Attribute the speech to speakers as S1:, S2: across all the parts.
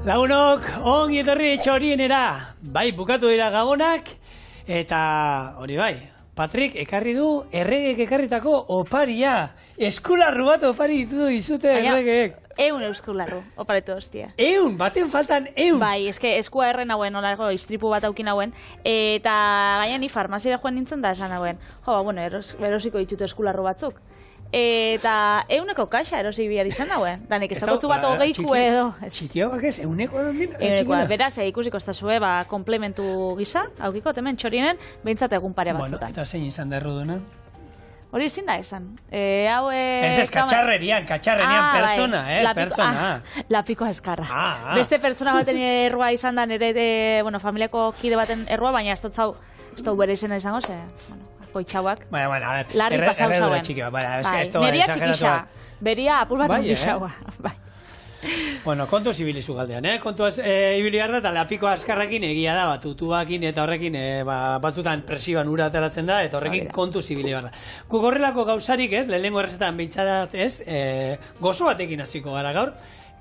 S1: Lagunok, ongi etorri txorienera. Bai, bukatu dira gabonak, eta hori bai, Patrik ekarri du erregek ekarritako oparia. Eskularru bat opari ditu izute erregeek.
S2: Eun eskularru, oparitu hostia.
S1: Eun, baten faltan eun.
S2: Bai, eske eskua erren hauen, olako istripu bat aukin hauen, eta gaina ni farmaziara joan nintzen da esan hauen. Jo, bueno, erosiko ditut eskularru batzuk. Eta euneko kaxa erosi bihar izan dauen. Danik ez dakotzu bat hogeiku edo.
S1: Txikioak ez, euneko edo dira?
S2: Euneko, beraz, ikusiko ez da zue, komplementu gisa, aukiko, hemen txorienen, behintzat egun pare batzutan.
S1: Bueno, eta zein izan da erruduna?
S2: Hori ezin da esan. Ez
S1: katxarrerian pertsona, pertsona.
S2: Lapiko eskarra. Beste pertsona baten errua izan da, nire familiako kide baten errua, baina ez dut bere izena izango, ze, koitxauak. Larri pasau zauen. Neria txikixa, beria apur bat handixaua.
S1: Bueno, kontu zibilizu galdean, kontu ibili behar da, eta lapiko askarrakin egia da, tutuakin eta horrekin batzutan presioan ura ateratzen da, eta horrekin kontu zibili behar da. Guk horrelako gauzarik ez, lehenengo errezetan behitzarat ez, gozo batekin hasiko gara gaur.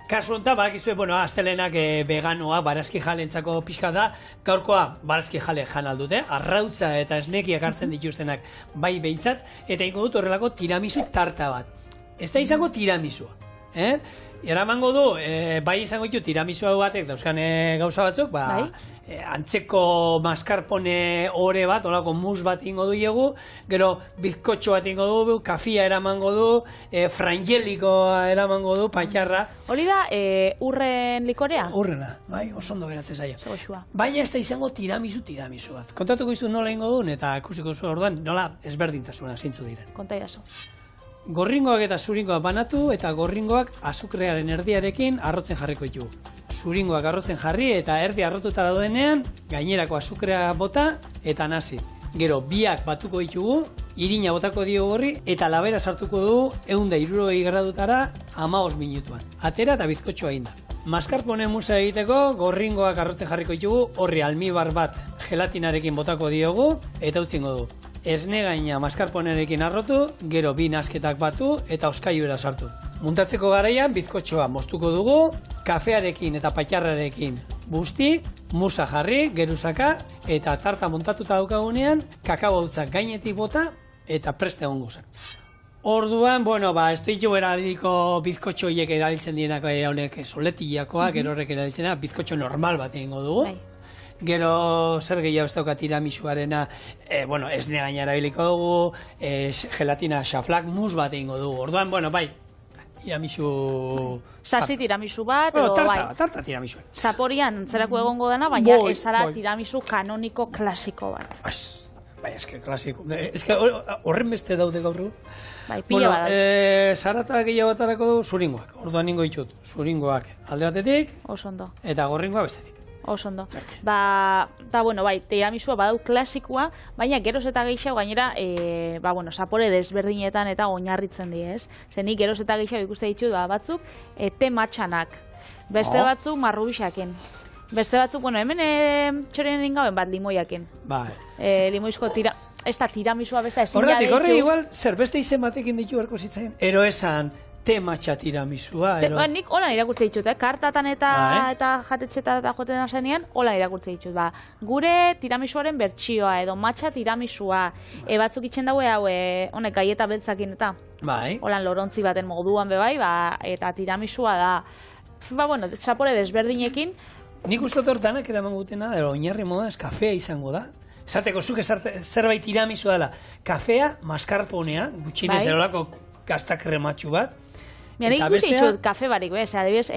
S1: Kasu honetan, bakizue, astelenak veganoa, barazki jalentzako pixka da, gaurkoa barazki jale jan aldute, arrautza eta esnekiak hartzen dituztenak bai behintzat, eta ingo dut horrelako tiramisu tarta bat. Ez da izango tiramisua, eramango du, bai izango ditu tiramisu batek dauzkan gauza batzuk, antzeko mascarpone ore bat, olako mus bat ingo du diegu, gero bizkotxo bat ingo du, kafia eramango du, frangelikoa eramango du, patxarra.
S2: Hori da, urren likorea?
S1: Urrena, bai, oso ondo geratzen zaila. Baina ez da izango tiramisu bat. Kontatuko izu nola ingo duen, eta ikusiko zu orduan, nola ezberdintasuna zintzu diren.
S2: Konta idazu.
S1: Gorringoak eta zuringoak banatu eta gorringoak azukrearen erdiarekin arrotzen jarriko ditugu. Zuringoak arrotzen jarri eta erdi arrotuta daudenean gainerako azukrea bota eta nasi. Gero biak batuko ditugu, irina botako dio gorri eta labera sartuko dugu 160 gradutara 15 minutuan. Atera eta bizkotxoa inda. Mascarpone musa egiteko gorringoak arrotzen jarriko ditugu, horri almibar bat gelatinarekin botako diogu eta utzingo dugu. Esne gaina mascarponerekin arrotu, gero bi nasketak batu eta oskaiura sartu. Muntatzeko garaian bizkotxoa moztuko dugu, kafearekin eta patxarrarekin busti, musa jarri, geruzaka, eta tarta montatuta daukagunean, kakao hautzak gainetik bota eta preste egongo zen. Orduan, ez ditu eraliko bizkotxoiek erabiltzen dienak honek soletillakoa, gero horrek erabiltzen da, bizkotxo normal bat egingo dugu. Gero zer gehiago ez dauka tiramisuarena, esne gaina erabiliko dugu, gelatina xaflak mus bat egingo dugu. Orduan, tiramisu...
S2: Sasi tiramisu bat,
S1: tarta tiramisu.
S2: Saporian zerako egongo dena, baina ez da tiramisu kanoniko klasiko bat.
S1: Bai, eske klasiko. Eske horren beste daude gaur.
S2: Bai, pila badauz.
S1: Zarata gehiago batarako dugu zuringoak. Orduan ningo ditut. Zuringoak alde batetik.
S2: Osondo.
S1: Eta gorringoa bestetik.
S2: Osondo. Tiramisua badau klasikoa, baina geroz eta gehiago gainera, sapore desberdinetan eta oinarritzen di, ez? Zenik geroz eta gehiago ikuste ditut batzuk, te matxanak. Beste batzuk marrubixaken. Beste batzuk, hemen txorien ingaben bat limoiaken. Limoizko ez da tiramisua beste ezin ja ditu.
S1: Horretik, igual, zer beste izen batekin ditu berko zitzaien. Ero esan, te matxa tiramisua.
S2: Nik holan irakurtze ditut, kartatan eta jatetxetan eta joten asenean, holan irakurtze ditut. Gure tiramisuaren bertsioa edo matxa tiramisua, batzuk itxen daue hau, honek gaieta beltzakin eta holan lorontzi baten moduan bebai, eta tiramisua da, zapore desberdinekin.
S1: Nik uste hortanak eraman gutena, oinarri moda ez kafea izango da. Esateko zuk zerbait tiramisua dela. Kafea, mascarponea, gutxinez erolako gaztakrematxu bat.
S2: Mira, ikusi ditut kafe barik, adibidez,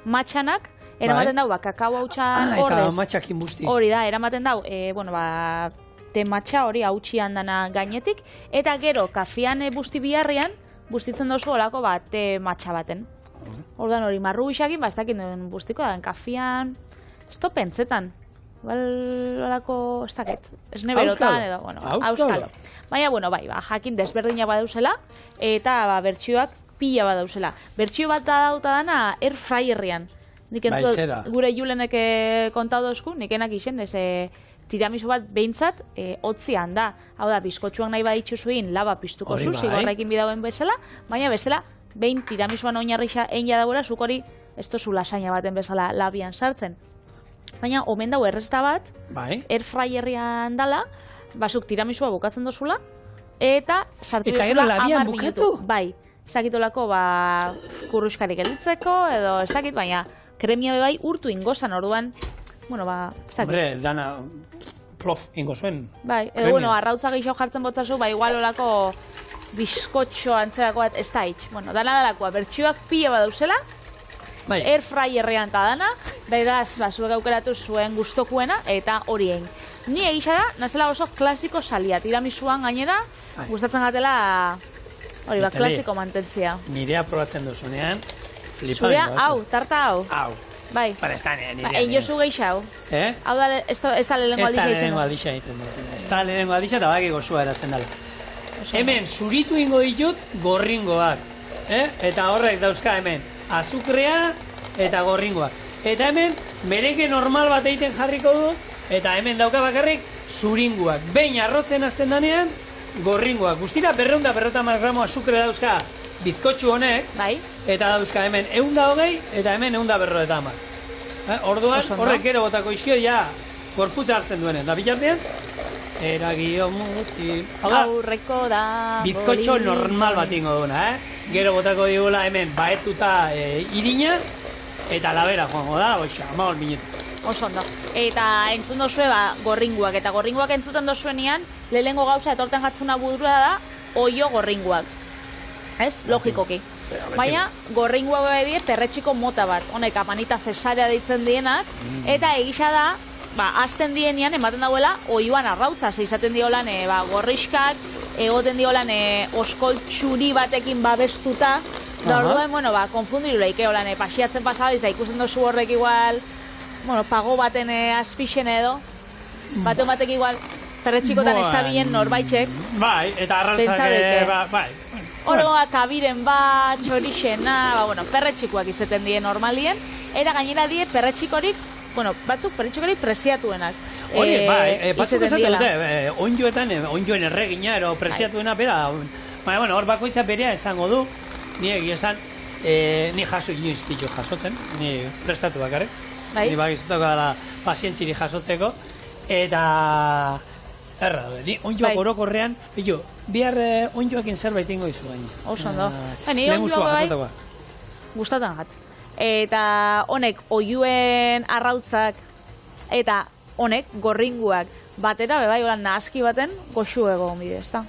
S2: matxanak, eramaten dau, kakao hautsan
S1: ordez. Eta matxakin busti.
S2: Hori da, eramaten dau, te matxa hori hautxian dana gainetik, eta gero, kafean busti biharrian, bustitzen dozu olako te matxa baten. Ordan hori, marru bixakin, ez dakit duen bustiko da, kafean, ez to pentsetan. Olako, ez dakit, ez neberotan edo, auskalo. Baina, jakin desberdina badauzela, eta bertsioak pila badauzela. Bertsio bat dauta dana air fryerrian. Nik entzu gure julenek kontado esku, nik enak izen, tiramisu bat behintzat hotzian da. Hau da, bizkotxuak nahi baditxu zuin, laba piztuko zu, zigorrekin bidagoen bezala, baina bezala, behin tiramisuan oinarrixa egin jadabura, zuk hori ez tozu lasaina baten bezala labian sartzen. Baina, omen dau errezta bat,
S1: Bai.
S2: airfryerrian dala, basuk tiramisua bukatzen dozula, eta sartu
S1: Eta gero
S2: dozula
S1: labian
S2: 10
S1: bukatu?
S2: minutu. Bai, ez dakitolako, kurruskarik gelditzeko, edo ez dakit, baina kremia bai urtu ingozan orduan, bueno, ez dakit.
S1: Hombre, dana plof ingo zuen.
S2: Bai, edo,
S1: Kremia.
S2: bueno, arrautza gehiago jartzen botzazu, igual olako bizkotxo antzerako bat, ez da hitz. Bueno, dalakoa, bertsioak pila badauzela,
S1: Bai.
S2: airfryerrean eta dana, beraz, zuek aukeratu zuen gustokuena, eta hori egin. Ni egisa da, nazela oso klasiko salia, tiramisuan gainera,
S1: Bai.
S2: gustatzen gatela, hori
S1: Itali.
S2: klasiko mantentzia.
S1: Nirea probatzen duzunean, flipan.
S2: Zurea, hau, tarta hau,
S1: Hau.
S2: bai.
S1: Para ez da nirea.
S2: Egin jozu gehiago. Hau da, ez da lehenengo
S1: Ez da
S2: aldiz
S1: lehenengo
S2: egiten.
S1: aldixa egiten dut. Ez da lehenengo aldixa eta baki gozua eratzen dela. Hemen zuritu ingo ditut gorringoak. Eta horrek dauzka hemen azukrea eta gorringoak. Eta hemen mereke normal bat egiten jarriko du eta hemen dauka bakarrik zuringuak. Behin arrotzen hasten danean gorringoak. Guztira 250 gramo azukrea dauzka bizkotxu honek.
S2: Bai.
S1: Eta dauzka hemen 120 eta hemen 150. Orduan,
S2: Oso ondo.
S1: horrek gero botako izkio, ja, gorputza hartzen duenen. Da bitartean, eragio muti... Hau da,
S2: Aurreko da...
S1: bizkotxo
S2: boli-
S1: normal bat ingo duna, Gero botako digula hemen baetuta irina, eta labera joango da, boixa, 15 minutu.
S2: Oso ondo. Eta entzun dozue, gorringuak. Eta gorringuak entzuten dozuenean, lehenengo gauza etorten jatzuna burua da, oio gorringuak. Ez? Logikoki. Baina, gorringuak bebie perretxiko mota bat. Honek, amanita cesarea deitzen dienak, eta egisa da, hasten dienean, ematen dauela, oioan arrautza, izaten diolan, gorriskak, egoten diolan, oskoltxuri batekin babestuta, da orduan, bueno, konfundiru leike holan, pasiatzen pasabiz, da ikusten dozu horrek igual, bueno, pago baten azpixen edo, baten batek igual, perretxikotan ez da bilen norbaitxek,
S1: Bai, eta arrantzak,
S2: Pentsaureke.
S1: bai.
S2: oroa, kabiren bat, txorixena, bueno, perretxikoak izaten die normalien, eta gainera die perretxikorik, bueno, batzuk perretxikorik preziatuenak.
S1: Hori, bai, batzuk
S2: izaten
S1: esaten
S2: diela.
S1: dute, onjoen erregina, ero preziatuena, bera, baina, bueno, hor bakoitza berea esango du, ni egia esan, ni jaso inoiz ditu jasotzen, ni prestatu bakarrik,
S2: Bai.
S1: ni bakizutako dela pazientziri jasotzeko, eta... Erra, ni onjoak
S2: Bai.
S1: orokorrean, bihar onjoakin zerbait ingo izu baina.
S2: Oso ondo. Ni
S1: Lehengusua
S2: onjoak bai,
S1: jasotakoa.
S2: gustatan gat. Eta honek oiuen arrautzak eta honek gorringuak batera bebai holan nahaski baten goxu egon bide, ezta?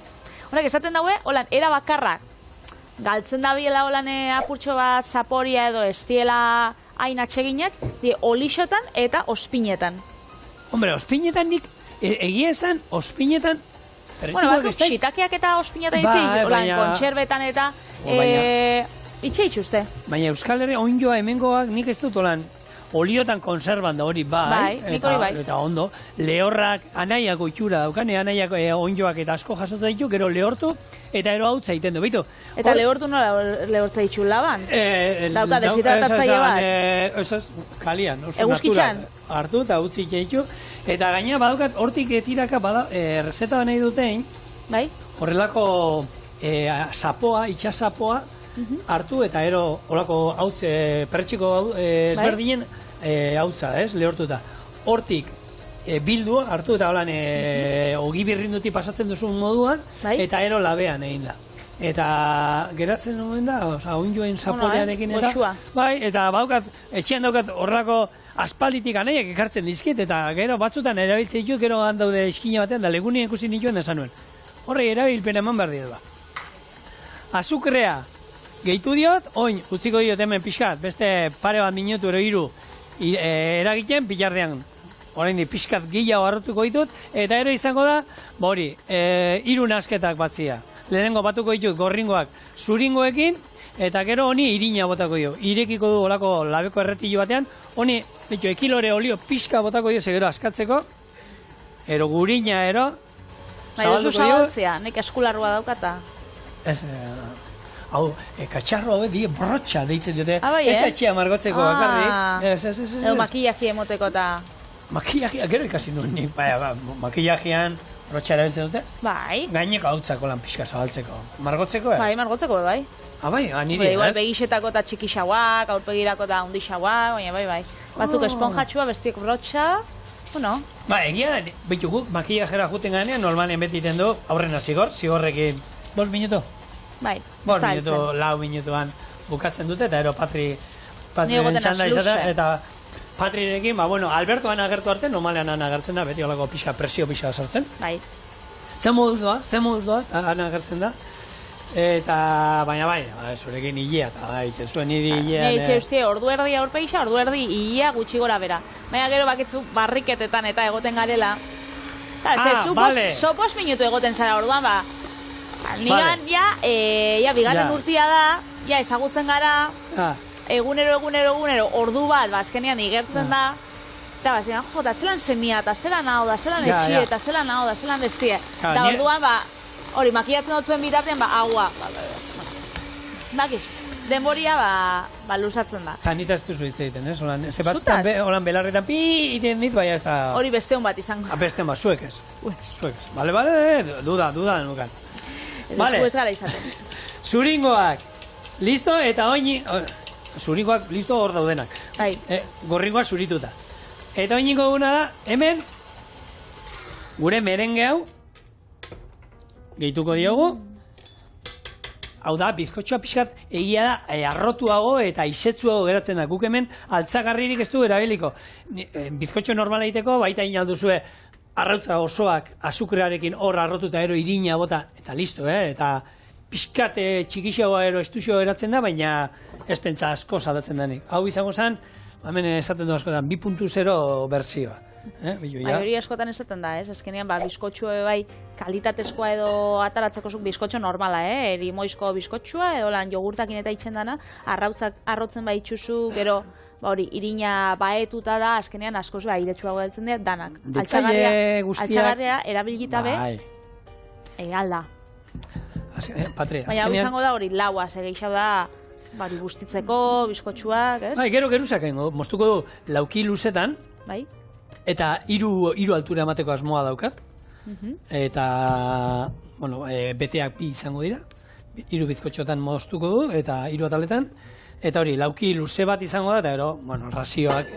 S2: Honek esaten daue, holan era bakarrak galtzen dabiela holan apurtxo bat zaporia edo estiela hain atseginak, die olixotan eta ospinetan.
S1: Hombre, ospinetan nik, egia esan, ospinetan,
S2: Bueno, batzuk xitakeak eta ospinetan
S1: Bai,
S2: itxe, holan
S1: baina-
S2: kontxerbetan eta itxe itxuste.
S1: Baina Euskal Herria onjoa hemengoak nik ez dut olan oliotan konserban da hori
S2: Bai, nik hori bai.
S1: Eta ondo, lehorrak anaiako itxura daukane, anaiako onjoak eta asko jasotzen ditu, gero lehortu eta ero hautza egiten du, beitu.
S2: Eta lehortu nola lehortza itxu laban? Dauka deshidratatzaile bat?
S1: Ez, kalian, oso
S2: Eguzkitxan?
S1: natural. Hartu eta utzi itxeitu. Eta gaina badaukat, hortik etiraka reseta nahi dutein,
S2: Bai?
S1: horrelako sapoa, itxasapoa, hartu eta ero olako hautze perretxiko ezberdinen hautza, lehortuta. Hortik bildu hartu eta holan ogi birrinduti pasatzen duzun moduan,
S2: Bai.
S1: eta ero labean egin da. Eta geratzen nuen da, onjoen zaporearekin eta...
S2: goxua.
S1: Bai, eta baukat, etxean daukat horrako aspalditik anaiak ekartzen dizkit, eta gero batzutan erabiltzen ditut, gero handaude eskina batean, da legunien ikusi nituen esan nuen. Horre erabilpen eman behar dira. Azukrea gehitu diot, oin, utziko diot hemen pixkat, beste pare bat minutu ero hiru eragiten pilardean. Orain di pixkat gehiago hartuko ditut, eta ero izango da, hori, 3 nasketak batzia. Lehenengo batuko ditut gorringoak zuringoekin, eta gero honi irina botako dio. Irekiko du olako labeko erretillo batean, honi, ekilore olio pixka botako dio, gero askatzeko, ero gurina, ero,
S2: Bai, oso zabaltzea, nek eskularrua daukata.
S1: Ez, hau, katxarro hau die brotxa deitzen dute.
S2: Bai,
S1: Ez da etxea margotzeko bakarrik. Ez.
S2: Edo makillaje emoteko eta...
S1: Makillajea, gero ikasi nuen nik, makillajean brotxa erabiltzen dute?
S2: Bai.
S1: Gaineko hautzako lan pixka zabaltzeko. Margotzeko,
S2: Bai, margotzeko, bai.
S1: Bai, niri,
S2: Igual begixetako eta txikixauak, aurpegirako eta hundixauak, baina bai. Batzuk esponjatxua, bestiek brotxa, bueno.
S1: Egia, bitu guk, makillajera juten ganean, normalen beti iten du, aurren zigorrekin, 5 minutu?
S2: Bai,
S1: 5 minutu, 4 minutuan bukatzen dute, eta ero Patri txanda izatea, eta Patrirekin, Albertoan agertu arte, normalean han agertzen da, beti olako presio pixa sartzen.
S2: Bai.
S1: Zer moduz doa, han agertzen da. Eta, baina zurekin hilea, eta zuen niri hilea.
S2: Nire uste, ordu erdi aurpeixa, ordu erdi hilea gutxi gora bera. Baina gero bakitzu barriketetan eta egoten garela. Sopos minutu egoten zara orduan, nigan bigarren urtia da, ezagutzen gara, egunero, ordu bat, azkenean igertzen da, eta jota, zelan semia, eta zelan hau, da zelan etxie, eta zelan hau, da zelan bestie. Eta orduan, hori, makiatzen dutzen bitartean, haua. Bakiz, denboria, luzatzen da.
S1: Eta nita ez duzu hitz egiten, ez? Zebatzutan, holan belarretan pi iten dit, baina ez da...
S2: Hori besteun bat izango.
S1: Besteun bat, zuek ez. Bale, duda nukan.
S2: Ez gara izaten.
S1: Zuringoak, listo, eta oini... Zuringoak, listo, hor daudenak. Gorringoak zurituta. Eta oiniko guna da, hemen, gure merenge hau, gehituko diogu. Hau da, bizkotxoa pixkat egia da arrotuago eta isetzuago geratzen da. Guk hemen altzagarririk ez du erabiliko. Bizkotxo normala egiteko, baita inalduzue arrautza osoak azukrearekin hor arrotuta ero irina bota, eta listo, eta pixkat txikixagoa ero estuzio geratzen da, baina ez pentsa asko zadatzen denik. Hau izango zen, hemen esaten du askotan, 2.0 berzioa.
S2: Hori askotan esaten da, azkenean bizkotxua bai kalitatezkoa edo ataratzeko zuk bizkotxo normala, erimoizko bizkotxua edo lan jogurtakin eta itxen dana, arrotzen bai itxuzu, gero hori irina baetuta da, azkenean askoz iretsuago deltzen dira danak. Altxagarria erabilita be, alda. Baina hau izango da hori laua, segeixau da bari bustitzeko, bizkotxuak, ez?
S1: Gero geruzak moztuko du lauki luzetan, eta hiru altura emateko asmoa daukat. Eta, beteak bi izango dira. 3 bizkotxotan moztuko du, eta 3 ataletan. Eta hori, lauki luze bat izango da, eta ero, razioak,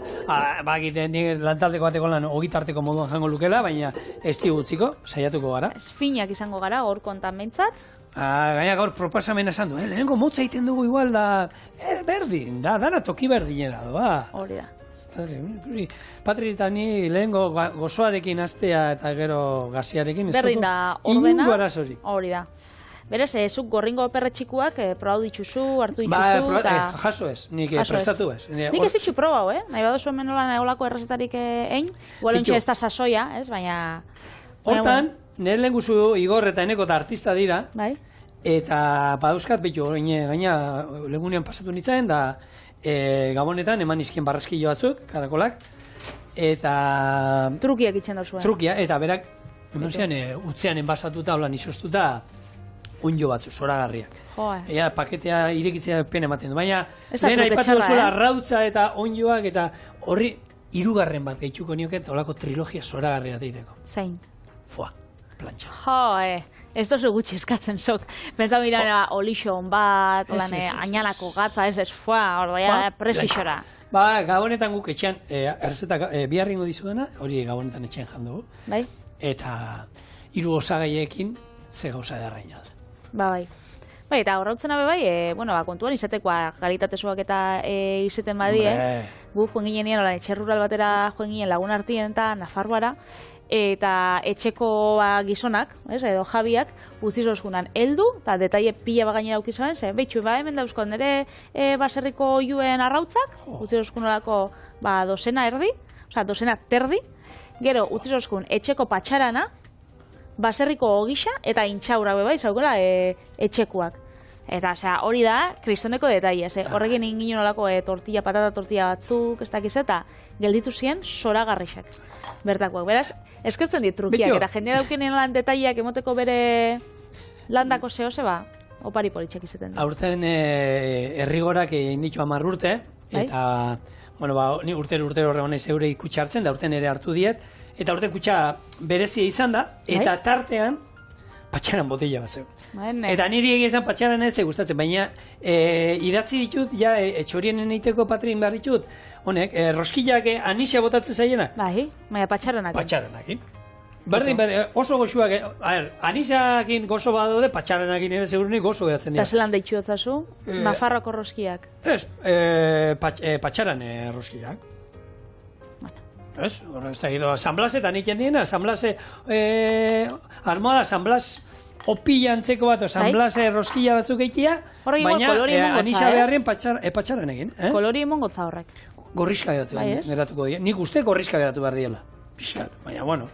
S1: bakiten lantaldeko bateko lan ogitarteko moduan jango lukela, baina ez utziko, saiatuko gara.
S2: Finak izango gara, hor kontan behintzat.
S1: Gaina gaur proposamena esan du, lehenengo motza egiten dugu igual da, berdin, dana toki berdinera doa.
S2: Hori da.
S1: Patri eta ni lehengo gozoarekin astea eta gero gaziarekin
S2: berdin da ordena, hori da. Berez, zuk gorringo perretxikuak probau dituzu, hartu dituzu, eta...
S1: Jaso ez, nik prestatu ez.
S2: Nik ez ditxu probau, nahi badozu hemen nola egolako errezetarik egin, gualontxe ez da sasoia, baina...
S1: Hortan, nire lehen guzu Igor eta eneko eta artista dira, eta badauzkat bitu, gaina legunean pasatu nintzen, da Gabonetan eman izkien barraskilo batzuk, karakolak, eta...
S2: Trukiak itxen dozuen.
S1: Trukia, eta berak, utzean enbasatuta, holan izoztuta, unjo batzu, zoragarriak. Ea, paketea irekitzea pen ematen du, baina lehen aipatu duzuela arrautza eta onjoak, eta horri 3. bat gehituko nioket, holako trilogia zoragarria deiteko.
S2: Zein?
S1: Fua, plantxa.
S2: Ez dozu gutxi eskatzen sok. Pentsa mirara olixo hon bat, ainalako gatza, fua, ordoia, presixora.
S1: Gabonetan guk etxean, errezetak biharringo dizudena, hori Gabonetan etxean jandugu. Eta 3 osagaiekin ze gauza edarraina da.
S2: Bai, eta horrautzen abe kontuan izatekoa kalitatezuak eta izaten badie, gu joan ginen nien, etxe rural batera joan ginen lagun artien eta Nafarroara, eta etxeko gizonak, edo jabiak, guztiz oskunan heldu, eta detaile pila bagainera aukizaren, behitxu, hemen dauzko nire baserriko oiuen arrautzak, guztiz oskunolako dozena erdi, dozena terdi, gero guztiz oskun etxeko patxarana, baserriko ogisa eta intxaura zaukola etxekuak. Eta hori da, kristoneko detaile, horrekin ingin olako patata tortilla batzuk, ez dakiz eta gelditu ziren zoragarrixak bertakoak. Beraz, eskertzen dit trukiak, eta jendea daukenean lan detaileak emoteko bere landako zehose, opari politxak izaten da.
S1: Aurten errigorak inditu 10 urte, eta ni urtero horre honez eure ikutxartzen, da urten ere hartu diet, eta urte kutxa berezia izan da, eta tartean patxaran botella bat zegoen. Eta niri egia esan patxaran ez gustatzen, baina idatzi ditut, ja, txorienen egiteko patrin behar ditut, honek, roskillak anisia botatzen zaiena.
S2: Bai, baina patxaranakin.
S1: Patxaranakin. Berdin, oso goxuak, anisakin gozo badaude, patxaranakin ere segurunik gozo geratzen dira.
S2: Eta zelan deitxu otzazu? Nafarroko roskiak.
S1: Ez, patxaran roskillak. Ez, ez da gido, asamblasetan iken diena, asamblaze, armoada, asamblas opila antzeko bat, asamblaze roskilla batzuk eikia, baina anisa beharrien patxaran egin.
S2: Kolori emongotza horrek.
S1: Gorrizka geratuko dira. Nik uste gorrizka geratu behar diela. Piskat, baina, bueno,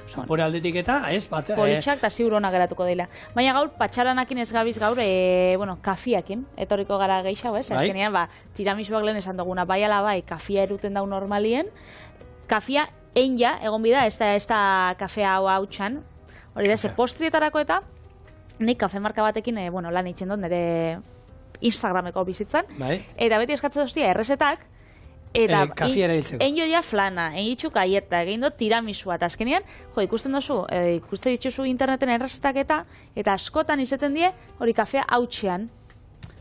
S1: zapore aldetik eta, ez, bat...
S2: Politxak eta ziurona geratuko dira. Baina gaur, patxaranakin ez gabiz gaur, kafiakin, etorriko gara gehiago, ez? Azkenean, tiramisuak lehen esan duguna, bai ala bai, kafia eruten dau normalien, kafia egia, egon bida, ez da kafea hau hautsan, hori da, ze postrietarako eta, nik kafe marka batekin, lan itxen dut, nire Instagrameko bizitzan, eta beti eskatzen duztia errezetak, eta egin jodia flana, egin ditxu kaieta, egin dut tiramisua, eta azkenean, ikusten duzu, ikusten dituzu interneten errezetak eta askotan izaten die, hori kafea hautsean,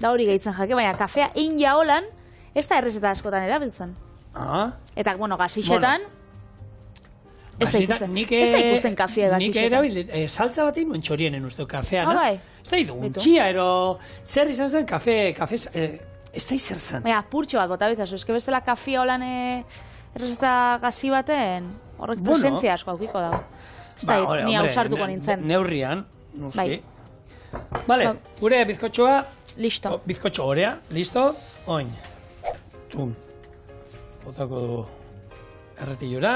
S2: da hori gehitzen jake, baina kafea egia holan, ez da errezeta askotan erabiltzen. Eta, gazixetan, ez da ikusten kafea gazixetan.
S1: Nik erabildet, saltza bat egin txorienen uste, kafean, ez da idu, untxia, zer izan zen, kafe, ez da izer zen.
S2: Baina, purtxo bat bota bizazu, eske bestela kafea holan errezeta gazi baten, horrek presentzia asko aukiko dago. Ez da, ni hausartuko nintzen.
S1: Neurrian, nuski. Bale, gure bizkotxoa,
S2: listo.
S1: Bizkotxo horea, listo, oin. Tum. Botako du erretillura.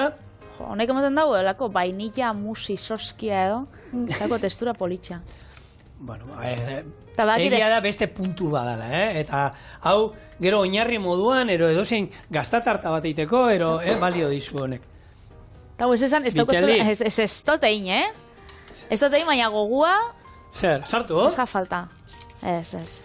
S2: Honek ematen dago, elako vainilla, musi, soskia edo, elako textura politxa.
S1: Bueno, egia da beste puntu badala, eta hau gero oinarri moduan, edozein gaztatarta bat eiteko, balio dizu honek.
S2: Eta ez esan, ez dotein, Ez dotein, baina gogua...
S1: Zer, sartu?
S2: Ez falta. Ez.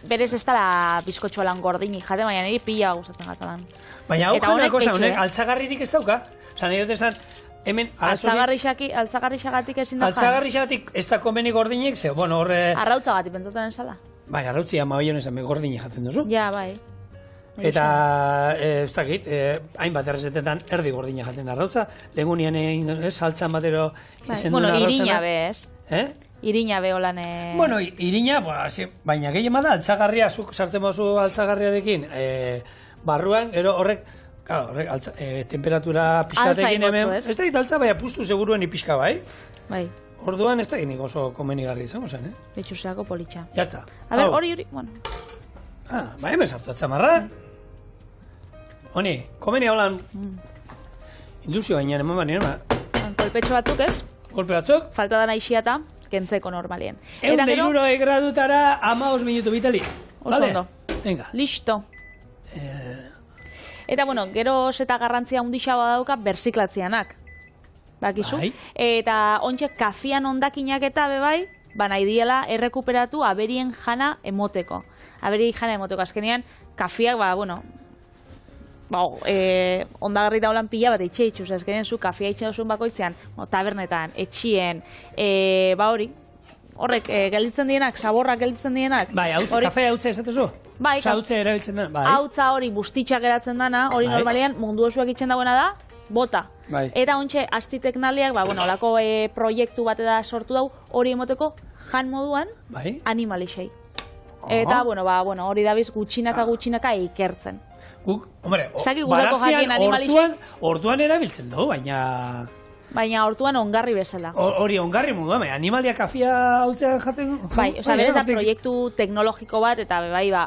S2: Berez ez dala bizkotxoa lan gordinik jate, baina niri pila gustatzen gatalan.
S1: Baina hau jana cosa, honek altzagarririk ez dauka? Osa, nahi dut esan, hemen...
S2: Altzagarrixagatik ezin da jan?
S1: Altzagarrixagatik ez da konbeni gordinik, ze, bueno, horre...
S2: Arrautzagatik pentsatzen esala.
S1: Bai, arrautzi ama baioen esan, gordinik jaten duzu.
S2: Ja, bai.
S1: Eta, ez dakit, hainbat errezetetan erdi gordinak jaten da arrautza, lehengunean saltzan batero
S2: izenduna arrautzana. Bueno, irina be, ez? Irina be holan...
S1: Bueno, irina, baina gehien bada, altzagarria, zuk sartzen bazu altzagarriarekin, barruan, horrek, temperatura pixkatekin hemen... Ez da altza, baina pustu seguruen ipixka, bai?
S2: Bai.
S1: Orduan ez da ginik oso komenigarri izango zen,
S2: Betxuseako politxa.
S1: Ya está.
S2: A ver, hori, bueno.
S1: Ba, hemen sartu atzamarra. Honi, komeni haulan... Induzio gainean, eman baina,
S2: kolpetxo batzuk, ez?
S1: Kolpe batzuk?
S2: Falta dana isiata, kentzeko normalien.
S1: Eunde iruro gradutara 15 minutu bitali.
S2: Oso ondo.
S1: Venga.
S2: Listo. Eta, bueno, gero eta garrantzia hundixea badauka berziklatzianak. Bakizu? Eta ontxe kafian ondakinak eta bebai, nahi diela errekuperatu aberien jana emoteko. Aberien jana emoteko. Azkenean, kafiak, ondagarri daulan pila bat etxe itxuz. Azkenean, zu kafia itxe duzun bakoitzean, tabernetan, etxien, hori, horrek gelditzen dienak, saborrak gelditzen dienak.
S1: Bai, kafea hautza esatezu?
S2: Bai,
S1: hautza erabiltzen da.
S2: Hautza hori bustitxak geratzen dana, hori normalean mundu osoak itxen dagoena da, bota. Eta ontxe, astiteknaliak, olako proiektu bat da sortu dau, hori emoteko jan moduan animalixei. Eta, hori dabiz gutxinaka ikertzen.
S1: Hombre, baratzean orduan erabiltzen dugu, baina...
S2: Baina hortuan ongarri bezala.
S1: Hori ongarri modu, animalia kafia hautzean jaten...
S2: Bai, berez da proiektu teknologiko bat, eta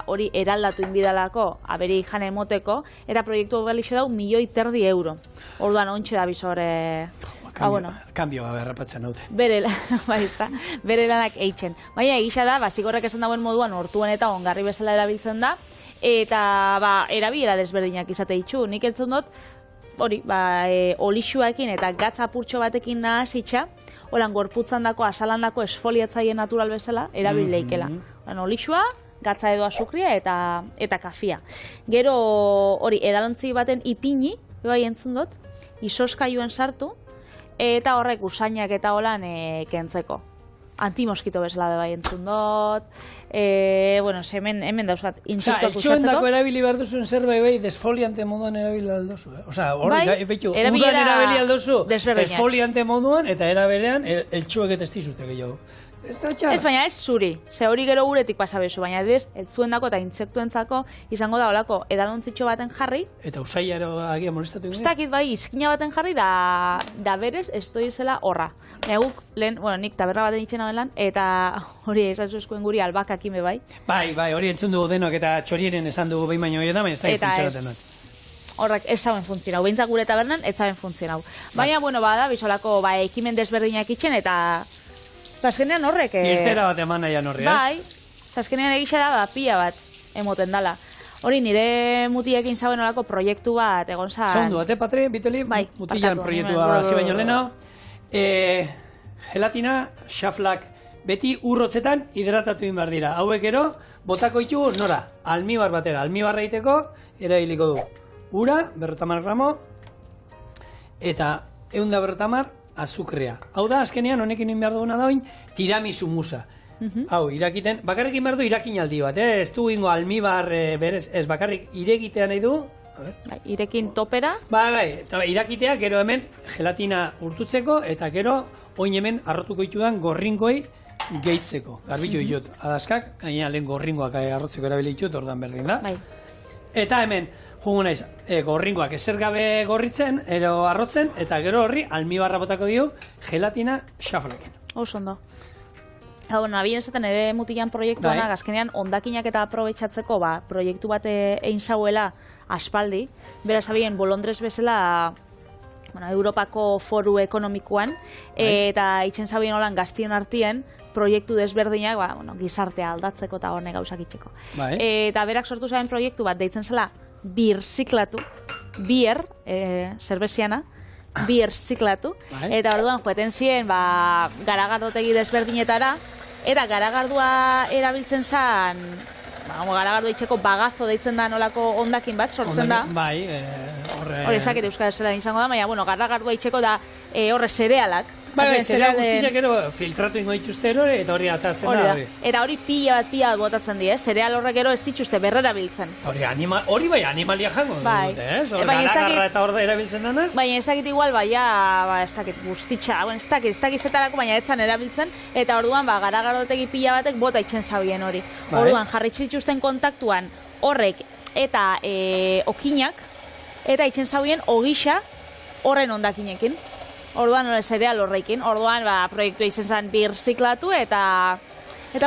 S2: hori eraldatu inbidalako, aberi jana emoteko, eta proiektu galixe dau 1,3 milioi euro. Orduan ontxe da bizore...
S1: Kambio errapatzen haute.
S2: Bere lanak eitzen. Baina egisa da, zigorrek esan dauen moduan hortuan eta ongarri bezala erabiltzen da, eta erabilera desberdinak izate itxu. Nik entzun dut, hori, olixuakin eta gatza apurtxo batekin nahasitxa, holan gorputzan dako, asalan dako esfoliatzaile natural bezala, erabileikela. Olixua, gatza edo azukria eta kafia. Gero, hori, edalontzi baten ipini, bai entzun dut, izoskailuen sartu, eta horrek usainak eta holan kentzeko. Antimoskito bezala bai entzun dut, bueno, hemen dauzkat, insektuak usatzeko.
S1: Eltxoendako erabili behar duzuen zerbait bai, desfoliante moduan erabili aldozu. Osa,
S2: bai,
S1: behitu, udan erabili aldozu, desfoliante moduan, eta eraberean, eltxoek eta ez dizute gehiago. Ez da txar.
S2: Ez, baina ez zuri. Ze hori gero uretik pasabezu, baina ez zuendako eta intsektuentzako izango da olako edalontzitxo baten jarri.
S1: Eta usaiaro agia molestatu gure?
S2: Ez dakit bai, izkina baten jarri da berez ez doizela horra. Baina guk, lehen, bueno, nik taberna baten itxena belan, eta hori esan zuzkoen guri albakak ime bai.
S1: Bai, hori entzun dugu denok eta txorieren esan dugu behin baino hori da, baina ez da funtzionatzen dut.
S2: Horrek ez zauen funtzionau, behintzak gure tabernan ez zauen funtzionau. Baina, bueno, bada, bizolako ekimen desberdinak itxen eta azkenean horrek...
S1: Irtera bat eman nahian horri,
S2: bai, azkenean egisa da, pila bat emoten dala. Hori nire mutiekin zauen olako proiektu bat, egon zan...
S1: Zaundu, Patri, Biteli,
S2: bai,
S1: mutilan proiektua hasi baino lehena. Gelatina, xaflak, beti urrotzetan hidratatu egin behar dira. Hauek ero, botako ditu nora, almibar batera. Almibarra egiteko, erabiliko du. Ura, 50 gramo, eta 150 azukrea. Hau da, azkenean, honekin egin behar duguna daoin, tiramisu musa. Hau, irakiten, bakarrik egin behar du irakinaldi bat, ez du ingo almibar berez, ez bakarrik irekitea nahi du.
S2: Irekin topera?
S1: Bai, irakitea, gero hemen gelatina urtutzeko, eta gero, oin hemen arrotuko ditudan gorringoi gehitzeko. Garbitu ditut, adazkak, gaina lehen gorringoak arrotzeko erabili ditut, ordan berdin da. Eta hemen, jungo naiz, gorringoak ezer gabe gorritzen, ero arrotzen, eta gero horri almibarra botako dio gelatina xaflekin.
S2: Oso ondo. Bueno, abien esaten ere mutilan proiektuana, azkenean ondakinak eta aprobetxatzeko proiektu bat egin zauela aspaldi. Beraz, abien bolondrez bezala Europako foru ekonomikoan, eta itxen zabien holan gaztion artien, proiektu desberdinak gizartea aldatzeko eta honek gauzak itxeko. Eta berak sortu zaben proiektu bat deitzen zela birziklatu, zerbeziana, birziklatu, eta orduan joeten ziren garagardotegi desberdinetara, eta garagardua erabiltzen zen, garagardua itxeko bagazo deitzen da nolako ondakin bat sortzen da.
S1: Bai,
S2: hori ez dakit euskara zela izango da, baina garagardua itxeko da horre zerealak.
S1: Bai, zereal guztiak ero filtratu ingo dituzte ere, eta hori atatzen da hori.
S2: Eta hori pila bat botatzen di, zereal horrek ero ez dituzte berrera biltzen.
S1: Hori bai, animalia jango dute, ez? Garagarra eta hor da erabiltzen dana?
S2: Baina ez dakit igual, ez dakit guztitxa, ez dakit zetarako, baina etzan erabiltzen, eta orduan garagarotegi pila batek bota itxen zabien hori. Orduan jarritxe dituzten kontaktuan horrek eta okinak, eta itxen zabien ogisa horren ondakinekin. Orduan zereal horreikin, orduan proiektua izen zen birziklatu eta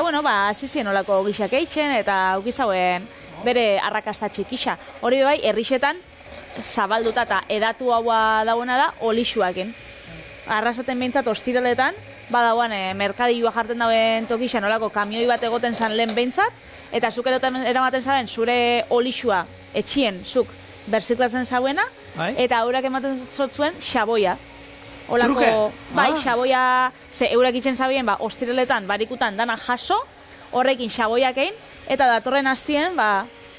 S2: bueno, hasi ziren olako gixak eitzen eta aukizauen bere arrakasta txikisa. Hori bai, herrixetan zabalduta eta edatu haua dagoena da olixuakin. Arrasaten behintzat ostiraletan, badauan merkadilua jartzen dauen tokixan olako kamioi bat egoten zen lehen behintzat, eta zuk eramaten zaren zure olixua etxien zuk birziklatzen zauena, eta haurak ematen zotzuen xaboia.
S1: Truke?
S2: Bai, xaboia, eurak itxen zabien, ostireletan, barikutan, dana jaso, horrekin xaboiak egin, eta datorren hastien,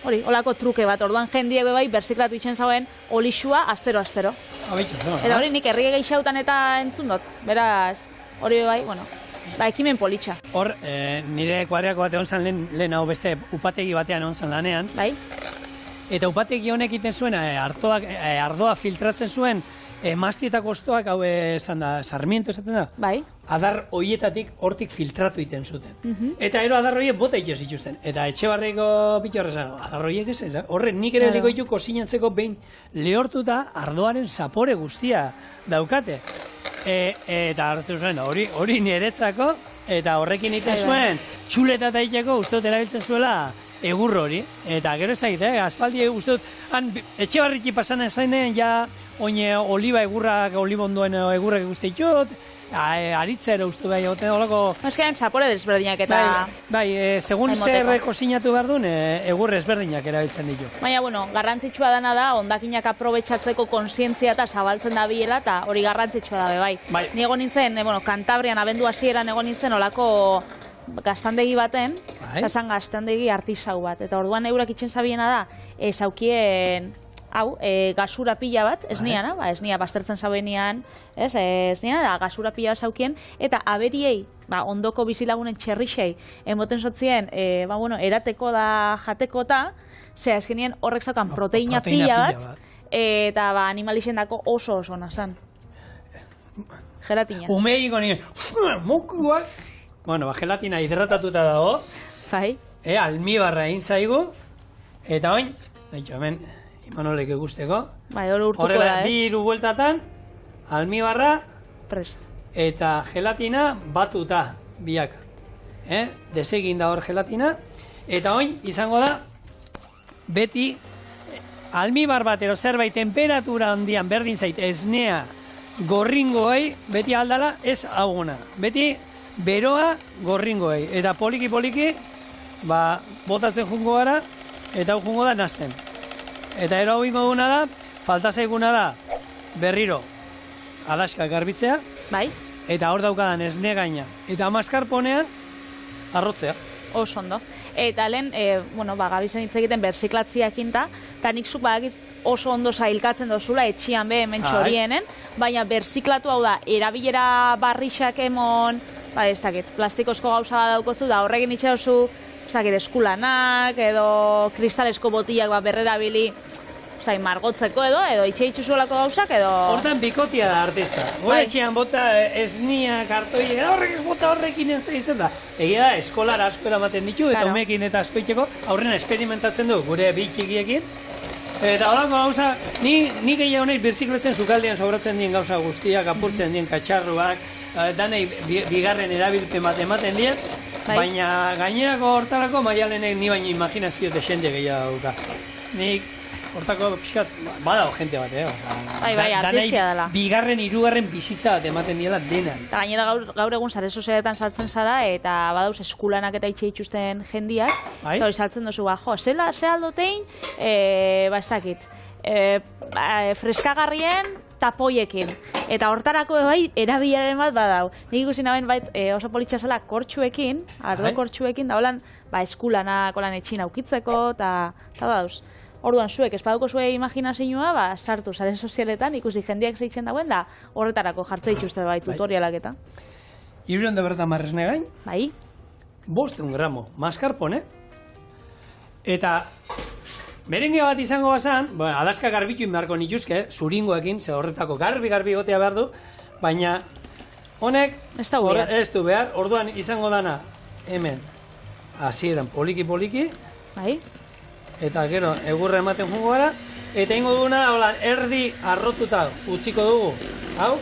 S2: hori, olako truke bat, orduan jendiek bai, berziklatu itxen zauen, olixua, astero. Eta hori nik herri gehixautan eta entzun dut, beraz, hori bai, bueno, ekimen politxa.
S1: Hor, nire kuadriako bat egon zan lehen hau beste upategi batean egon zan lanean, eta upategi honek iten zuen, ardoa filtratzen zuen, maztietako ostoak hau esan da, sarmiento esaten da?
S2: Bai.
S1: Adar hoietatik hortik filtratu iten zuten. Eta ero adar hoiek bota iten zituzten. Eta etxe barriko bitu horrezan, adar hoiek ez, horren nik ere eriko ditu kozinatzeko behin lehortuta ardoaren zapore guztia daukate. Eta hartu zuen, hori niretzako, eta horrekin iten zuen, txuleta eta iteko uste dut erabiltzen zuela egur hori. Eta gero ez da egite, aspaldi uste dut, etxe barriki pasan ezainen, ja, oine oliba egurrak, olibondoen egurrak guzti ditut, aritzera uste bai, olako...
S2: Euskaren zapore desberdinak eta...
S1: Bai, segun zer kozinatu behar duen, egur ezberdinak erabiltzen ditu.
S2: Baina, bueno, garrantzitsua dana da, ondakinak aprobetxatzeko konsientzia eta zabaltzen da biela, eta hori garrantzitsua da, bai. Ni egon nintzen, Kantabrian, abendu hasieran egon nintzen, olako gaztandegi baten, eta zan gaztandegi artisau bat, eta orduan eurak itxen zabiena da, zaukien hau, gasura pila bat, esniana, esnia baztertzen zauenean, esnia, da gasura pila bat zaukien, eta aberiei, ondoko bizilagunen txerrixei, emoten sotzien, erateko da jateko eta, zera, eskenien horrek zaukan proteina pila bat, eta animalixen dako oso nazan. Gelatina.
S1: Umei nire, mokuak, gelatina hidratatuta dago,
S2: Bai.
S1: Almibarra egin zaigu, eta oin, hemen, Imanolek egusteko.
S2: Bai, hori urtuko da,
S1: Horrela, 2 bueltatan, almibarra
S2: prest.
S1: eta gelatina batuta biak. Desegin da hor gelatina. Eta oin, izango da, beti, almibar batero zerbait temperatura handian berdin zait esnea gorringoei, beti aldala ez aguna. Beti beroa gorringoei. Eta poliki-poliki, botatzen jungo gara, eta hau jungo da nazten. Eta ero hau ingo duguna da, falta zaiguna da, berriro, adaska garbitzea,
S2: Bai.
S1: eta hor daukadan esne gaina. Eta maskarponean, arrotzea.
S2: Oso ondo. Eta lehen, gabizen hitz egiten berziklatziak inta, eta nik zuk badakiz oso ondo zailkatzen dozula, etxian hemen txorienen, baina berziklatu hau da, erabilera barrixak emon, ez dakit, plastikozko gauza bat daukotzu, da horrekin itxeozu, eskulanak, edo kristalesko botiak berrerabili, margotzeko edo itxe itxuzuelako gauzak, edo...
S1: Hortan bikotia da artista. Gure etxean bota esnia, kartoi, horrek ez bota horrekin ez da izan da. Egia da, eskolara asko eramaten ditu, eta umekin eta askoitzeko, aurrena experimentatzen du, gure bi txikiekin. Eta horako gauza, ni gehiago nahi birzikletzen sukaldean sobratzen dien gauza guztiak, apurtzen dien katxarruak, danei bigarren erabilpen bat ematen dien, baina gainerako hortarako maialenek ni baina imaginazio eta xente gehiago dauka. Nik hortako pixkat, badao jente bat,
S2: Bai, artistia dela.
S1: Bigarren, hirugarren bizitza bat ematen diela denan.
S2: Eta gainera gaur egun sare sozialetan saltzen zara, eta badauz eskulanak eta itxe itxusten jendiak, eta hori saltzen duzu, ze aldotein, ez dakit, freskagarrien tapoiekin. Eta hortarako erabilaren bat badau. Nik ikusi naben oso politxa zela kortxuekin, ardo kortxuekin, da holan eskulanak holan etxin aukitzeko, eta badauz. Orduan, zuek, espaduko zue imaginazioa, sartu sare sozialetan, ikusi jendiak zeitzen dauen, da horretarako jartze dituzte tutorialak eta.
S1: 350 marresne gain,
S2: Bai.
S1: 500 gramo mascarpone, eta merenge bat izango bazan, adaska garbitu inbeharko nituzke, zuringoekin, ze horretako garbi gotea behar du, baina honek ez du behar, orduan izango dana hemen, hasieran poliki-poliki,
S2: Bai.
S1: eta gero egurra ematen jungo gara, eta ingo duguna, erdi arrotuta utziko dugu, hau,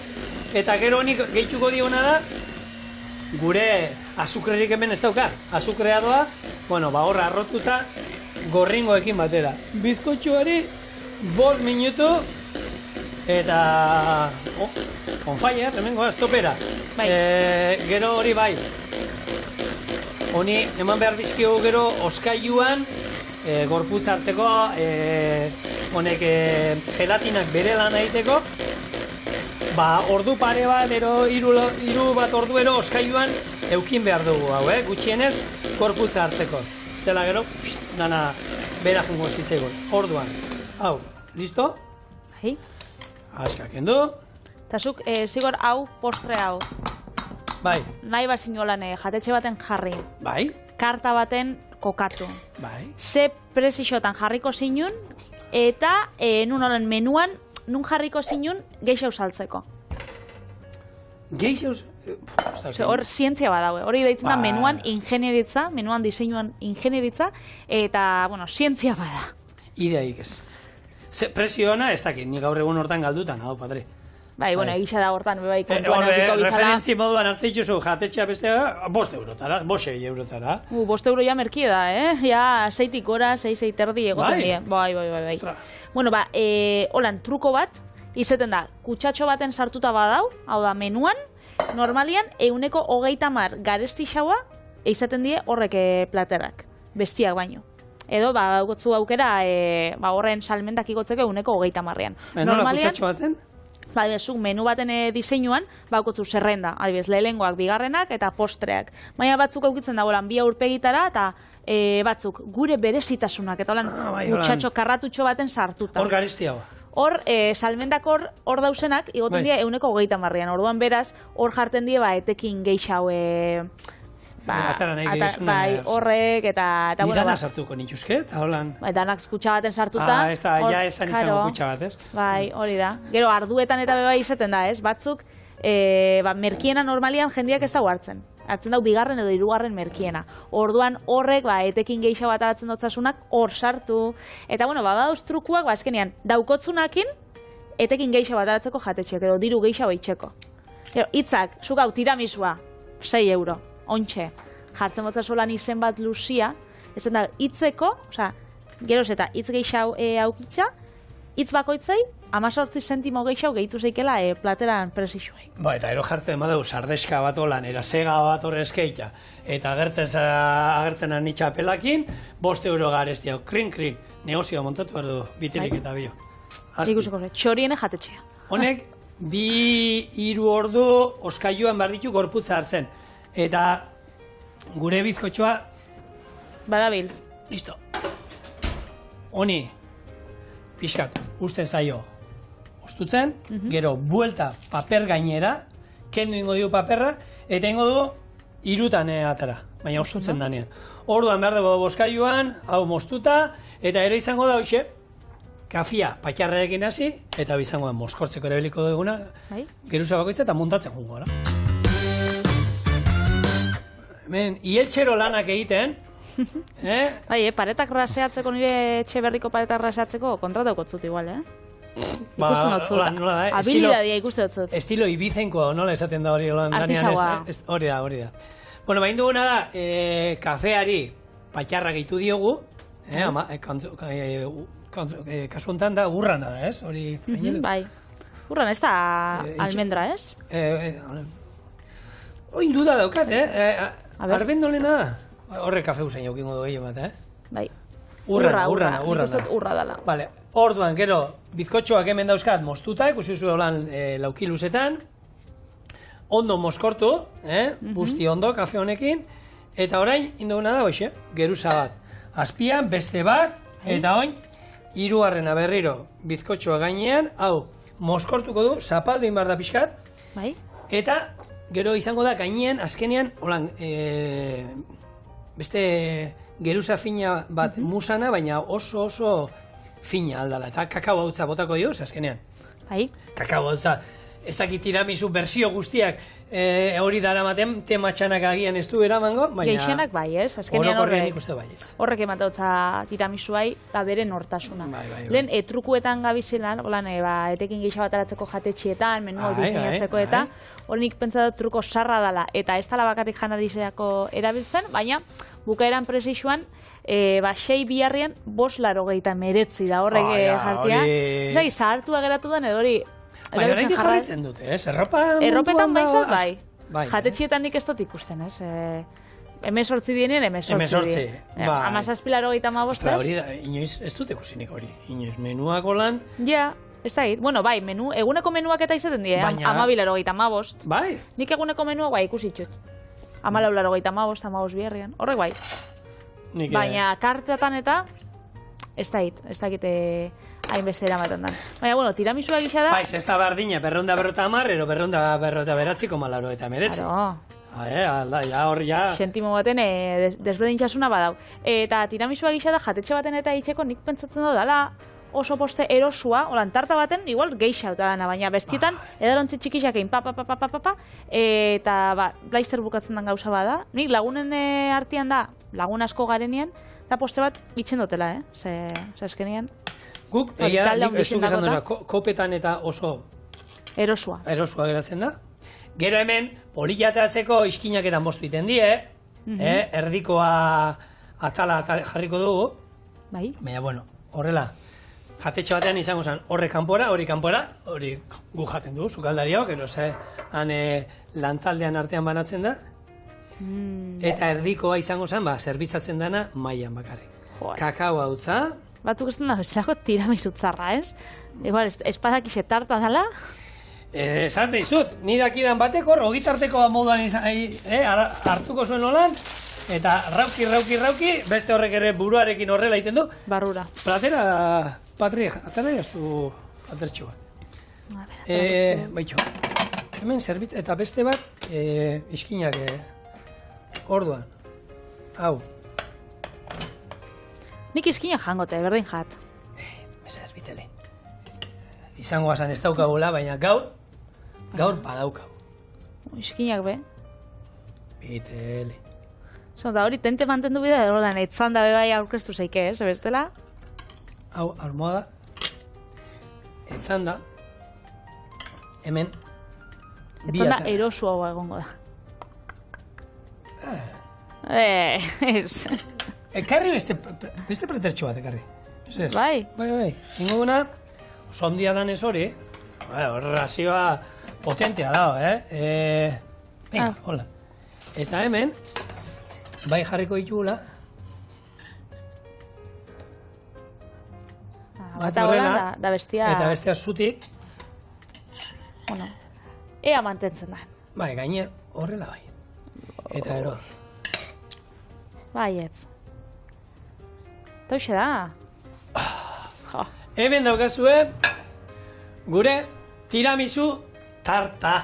S1: eta gero honik gehituko diona da, gure azukrerik hemen ez daukar, azukrea doa, horra arrotuta, gorringoekin batera. Bizkotxuari 5 minutu, eta on fire, hemen goaz, topera. Gero hori bai, honi eman behar bizkigu gero oskailuan, gorputz hartzeko, honek gelatinak bere lan egiteko, ordu pare bat, hiru bat orduero oskailuan eukin behar dugu, gutxienez, gorputz hartzeko. Ez dela gero, dana bera jungo zitzaigun. Orduan, hau, listo?
S2: Bai.
S1: Askak kendu.
S2: Eta zuk, zigor hau, postre hau.
S1: Bai.
S2: Nahi bat zinolan jatetxe baten jarri.
S1: Bai.
S2: Karta baten kokatu.
S1: Bai.
S2: Ze prezixotan jarriko zinun, eta nun horren menuan, nun jarriko zinun geixau saltzeko.
S1: Geixau...
S2: Hor zientzia badaue, hori deitzen da menuan ingenieritza, menuan diseinuan ingenieritza, eta, zientzia bada.
S1: Ideaik ez. Prezio hona ez dakit, ni gaur egun hortan galdutan, hau, padre.
S2: Bai, egisa da hortan, kontuan eukiko bizala.
S1: Referentzi moduan hartzeitzuzu jatetxea bestea, 5 eurotara, 5 eurotara.
S2: 5 euro ja merkia da, Ja, 6 gora, 6 erdi egoten die. Bai. Holan, truko bat, izeten da, kutsatxo baten sartuta badau, hau da, menuan, normalian, 130 garesti xaua, izaten die horrek platerak, bestiak baino. Edo, daukotzu aukera, horren salmentak igotzeko 130.
S1: Nola kutsatxo baten?
S2: zuk menu baten diseinuan, baukotzu zerrenda, adibidez, lehengoak, bigarrenak eta postreak. Baina batzuk aukitzen dagoelan bi aurpegitara eta batzuk gure berezitasunak, eta holan mutsatxo karratutxo baten sartuta.
S1: Hor garestia.
S2: Hor, salmentak hor dausenak, igoten dira 130an. Orduan beraz, hor jarten dira etekin geixau bai, horrek, eta
S1: Ni dana sartuko nituzke, eta holan...
S2: Bai, danak kutxa baten sartuta.
S1: Ez da, ja esan izango kutxa bat, ez?
S2: Bai, hori da. Gero, arduetan eta bebai izaten da, ez? Batzuk, merkiena normalian jendiak ez dago hartzen. Hartzen dago bigarren edo hirugarren merkiena. Orduan horrek, etekin geixa bat alatzen dotzasunak, hor sartu. Eta, badauz trukuak, azkenean, daukotzunakin, etekin geixa bat alatzeko jatetxeak, edo diru geixa baitxeko. Gero, hitzak, zuk hau tiramisua, 6 euro. Ontxe, jartzen botza solan izen bat luzia, ez da, hitzeko, geroz eta hitz gehiago aukitza, hitz bakoitzei, 18 zentimo gehiago gehitu zeikela plateran presixuei.
S1: Eta ero jartzen badeu, sardeska bat olan, erasega bat horrezkeita, eta agertzen anitxapelakin, 5 euro garestia, krin, negozioa montatu behar du, bitirik eta bio.
S2: Ikusiko, txoriene jatetxea.
S1: Honek, 2-3 ordu oskailuan behar ditu gorputza hartzen. Eta gure bizkotxoa...
S2: Badabil.
S1: Listo. Honi, pixkat, usten zaio. Ostutzen, gero, buelta paper gainera, kendu ingo dugu paperra, eta ingo dugu 3 atara, baina ostutzen danean. Orduan behar dugu boskailuan, hau moztuta, eta ere izango da hoxe, kafia patxarrarekin hasi, eta bizango da moskortzeko ere beliko duguna, geruza bakoitza eta muntatzen jungo gara. Hemen, ieltxero lanak egiten,
S2: Bai, paretak raseatzeko, nire etxe berriko paretak raseatzeko kontratuko zut igual, Ikusten dut zut. Habilidadia ikusten dut zut.
S1: Estilo ibizenko, nola esaten da hori danean. Hori da. Bueno, bain duguna da, kafeari patxarra gehitu diogu, kasu honetan da urrana da, ez?
S2: Bai, urran ez da almendra, ez?
S1: Oin duda daukat, arbendolena da. Horre kafe usain jaukingo du gehien bat, Bai. Urrana.
S2: Nik uste dut urra dela.
S1: Vale. Orduan, gero, bizkotxoak hemen dauzkat moztuta, ikusi zu holan lauki luzetan, ondo mozkortu, busti ondo kafe honekin, eta orain, induguna da, hoxe, geruza bat. Azpian, beste bat, eta oin, 3. berriro bizkotxoa gainean, hau, mozkortuko du, zapaldu inbar da pixkat, eta gero izango da gainean, azkenean, holan, beste geruza fina bat musana, baina oso fina aldala. Eta kakao hautza botako dioz, azkenean.
S2: Bai.
S1: Kakao hautza. Ez dakit tiramisu berzio guztiak hori daramaten, tematxanak agian ez du eramango, baina...
S2: Geixenak bai, ez? Azkenean
S1: horrek
S2: emateotza tiramisuai eta bere nortasuna. Lehen, trukuetan gabizelan, etekin geixa bat aratzeko jatetxietan, menua diseinatzeko eta, hori nik pentsatu truko sarra dela, eta ez dela bakarrik janarizeako erabiltzen, baina bukaeran preseixuan, 6 biharrian 5,89 da horrek jartia. Zai, zahartua geratu den edo hori...
S1: Baina orain jarraitzen dute,
S2: Erropetan baitzat, bai. Jatetxietan nik ez dut ikusten, Hemezortzi dienien, 18. 17,85.
S1: Hori da, inoiz ez dut ikusinik hori. Inoiz menuako lan...
S2: Ja, ez da hit. Bueno, bai, eguneko menuak eta izaten die, 12,85.
S1: Bai.
S2: Nik eguneko menua bai ikusitxut. 14,85, 15 biherrian. Horrek bai. Baina kartetan eta ez da hit. Ez da hite... hainbeste eramaten dan. Baina, bueno, tiramisua gisa da...
S1: Baiz, ez da bardina, 250, ero 249,19. Ja, hor, ja...
S2: Sentimo baten desberdintxasuna badau. Eta tiramisua gisa da, jatetxe baten eta itxeko nik pentsatzen dela oso poste erosua, holan tarta baten, igual geixa eta dana, baina bestietan, edarontzi txikixakein, eta, blaister bukatzen den gauza bada. Nik lagunen artean da, lagun asko garenean, eta poste bat itxen dutela, Ze eskenean...
S1: Guk, nik ez duk esan duza, kopetan eta oso...
S2: Erosua.
S1: Erosua geratzen da. Gero hemen, polikiateatzeko iskinaketan bostu iten die, erdikoa atala jarriko dugu.
S2: Bai.
S1: Baina, bueno, horrela, jatetxe batean izango zen, horre kanpora, hori gu jaten du, sukaldariok, gero han lantaldean artean banatzen da. Eta erdikoa izango zen, zerbitzatzen dana mailan bakarrik. Kakao hautza.
S2: Batzuk ez da bezalako tiramisu tzarra, ez? Igual, espadak tarta dela.
S1: Esan dizut, ni dakidan batek hor, ogitarteko moduan hartuko zuen holan, eta rauki, beste horrek ere buruarekin horrela egiten du.
S2: Barrura.
S1: Platera, Patri, atara zu platertxo bat. Baitxo, hemen zerbitz, eta beste bat, iskinak, orduan, hau.
S2: Nik iskinak jangote, berdin jat.
S1: Mesa ez bitele. Izango gazan ez daukagula, baina gaur badaukau.
S2: Iskinak be.
S1: Bitele.
S2: Da hori tente mantendu bidea, erodan, etzan da bebai aurkeztu zeike, bestela?
S1: Hau, almohada, etzan da, hemen,
S2: Etzan da erosu hau egongo da. Ez.
S1: Ekarri beste platertxo bat, ekarri.
S2: Bai?
S1: Bai. Ingo guna, oso handia danez hori, razioa potentea dago, Venga, hola. Eta hemen, bai jarriko ditugula.
S2: Bata hola, da bestia...
S1: Eta bestia zutik.
S2: Bueno, ea mantentzen da.
S1: Bai, gaine horrela bai. Eta ero.
S2: Bai, ez. Eta hoxe da.
S1: Hemen daukazue, gure tiramisu tarta.